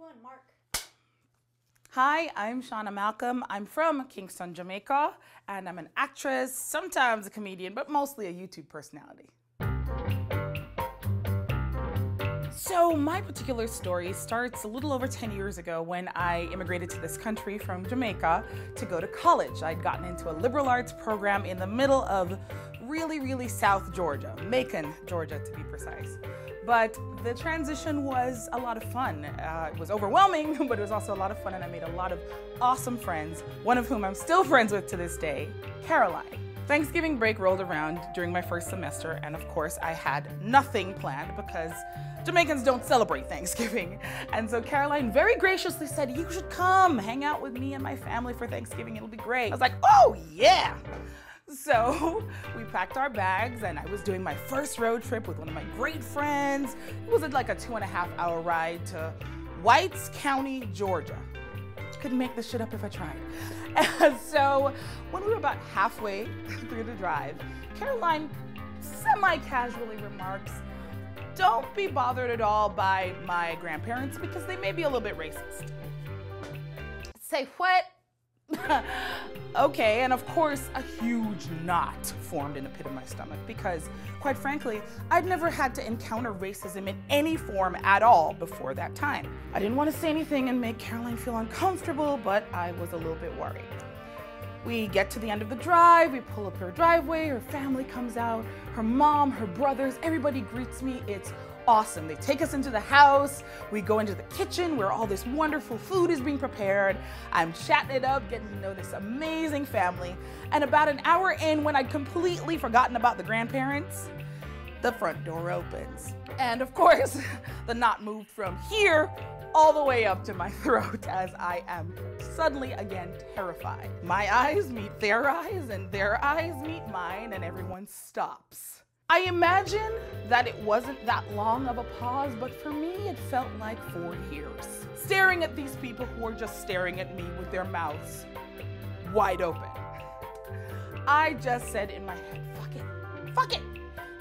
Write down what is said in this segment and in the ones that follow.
on, Mark. Hi, I'm Shanna Malcolm. I'm from Kingston, Jamaica, and I'm an actress, sometimes a comedian, but mostly a YouTube personality. So my particular story starts a little over 10 years ago when I immigrated to this country from Jamaica to go to college. I'd gotten into a liberal arts program in the middle of really South Georgia, Macon, Georgia to be precise. But the transition was a lot of fun. It was overwhelming, but it was also a lot of fun, and I made a lot of awesome friends, one of whom I'm still friends with to this day, Caroline. Thanksgiving break rolled around during my first semester, and of course I had nothing planned because Jamaicans don't celebrate Thanksgiving. And so Caroline very graciously said, "You should come hang out with me and my family for Thanksgiving, it'll be great." I was like, "Oh yeah!" So we packed our bags, and I was doing my first road trip with one of my great friends. It was like a 2.5-hour ride to Whites County, Georgia. Couldn't make this shit up if I tried. And so when we were about halfway through the drive, Caroline semi-casually remarks, "Don't be bothered at all by my grandparents because they may be a little bit racist." Say what? Okay, and of course a huge knot formed in the pit of my stomach because, quite frankly, I'd never had to encounter racism in any form at all before that time. I didn't want to say anything and make Caroline feel uncomfortable, but I was a little bit worried. We get to the end of the drive, we pull up her driveway, her family comes out, her mom, her brothers, everybody greets me. It's awesome. They take us into the house, we go into the kitchen where all this wonderful food is being prepared. I'm chatting it up, getting to know this amazing family, and about an hour in, when I'd completely forgotten about the grandparents, the front door opens. And of course, the knot moved from here all the way up to my throat as I am suddenly again terrified. My eyes meet their eyes and their eyes meet mine, and everyone stops. I imagine that it wasn't that long of a pause, but for me it felt like 4 years. Staring at these people who are just staring at me with their mouths wide open. I just said in my head, fuck it.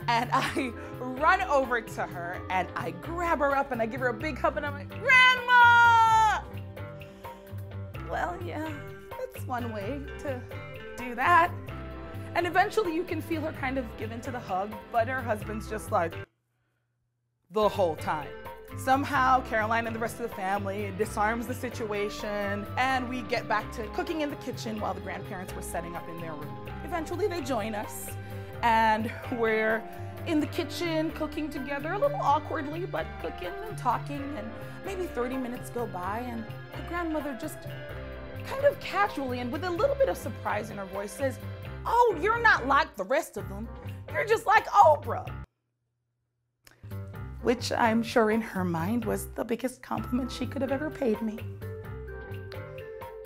And I run over to her and I grab her up and I give her a big hug and I'm like, "Grandma!" Well, yeah, that's one way to do that. And eventually you can feel her kind of give into the hug, but her husband's just like, the whole time. Somehow Caroline and the rest of the family disarms the situation, and we get back to cooking in the kitchen while the grandparents were setting up in their room. Eventually they join us, and we're in the kitchen cooking together, a little awkwardly, but cooking and talking, and maybe 30 minutes go by, and the grandmother just kind of casually and with a little bit of surprise in her voice says, "Oh, you're not like the rest of them. You're just like Oprah." Which I'm sure in her mind was the biggest compliment she could have ever paid me.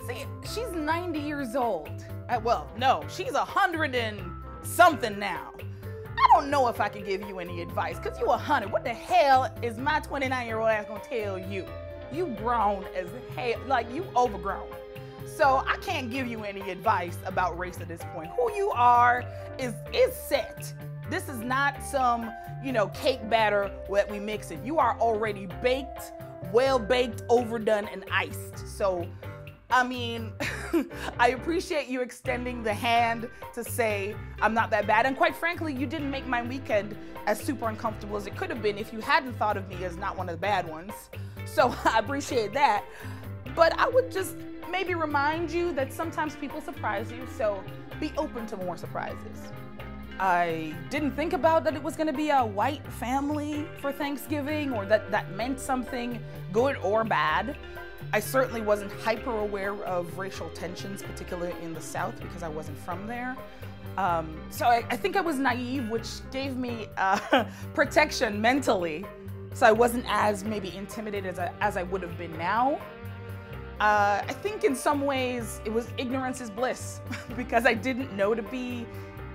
See, she's 90 years old. Well, no, she's 100 and something now. I don't know if I can give you any advice, because you 100. What the hell is my 29-year-old ass gonna tell you? You grown as hell, like you overgrown. So I can't give you any advice about race at this point. Who you are is set. This is not some, cake batter that we mix it. You are already baked, well baked, overdone, and iced. So, I mean, I appreciate you extending the hand to say I'm not that bad. And quite frankly, you didn't make my weekend as super uncomfortable as it could have been if you hadn't thought of me as not one of the bad ones. So I appreciate that. But I would just maybe remind you that sometimes people surprise you, so be open to more surprises. I didn't think about that it was gonna be a white family for Thanksgiving, or that meant something good or bad. I certainly wasn't hyper aware of racial tensions, particularly in the South, because I wasn't from there. So I think I was naive, which gave me protection mentally, so I wasn't as maybe intimidated as I would have been now. I think in some ways it was ignorance is bliss because I didn't know to be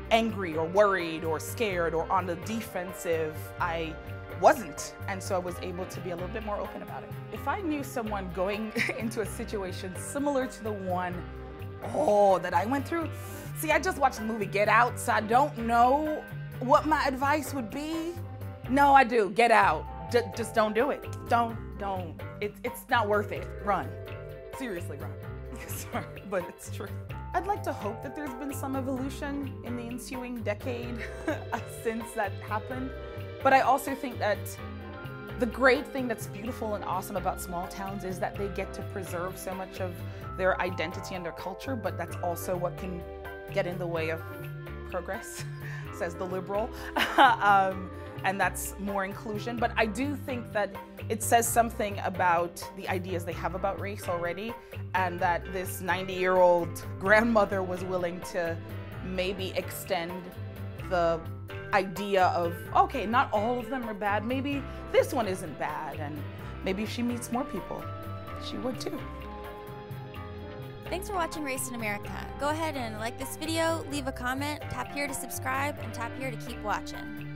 angry or worried or scared or on the defensive. I wasn't, and so I was able to be a little bit more open about it. If I knew someone going into a situation similar to the one, that I went through, see, I just watched the movie Get Out, so I don't know what my advice would be. No, I do, get out. Just don't do it. Don't Don't. It's not worth it. Run. Seriously, run. Sorry, but it's true. I'd like to hope that there's been some evolution in the ensuing decade since that happened. But I also think that the great thing that's beautiful and awesome about small towns is that they get to preserve so much of their identity and their culture, but that's also what can get in the way of progress, says the liberal. And that's more inclusion. But I do think that it says something about the ideas they have about race already, and that this 90-year-old grandmother was willing to maybe extend the idea of, okay, not all of them are bad, maybe this one isn't bad, and maybe if she meets more people, she would too. Thanks for watching Race in America. Go ahead and like this video, leave a comment, tap here to subscribe, and tap here to keep watching.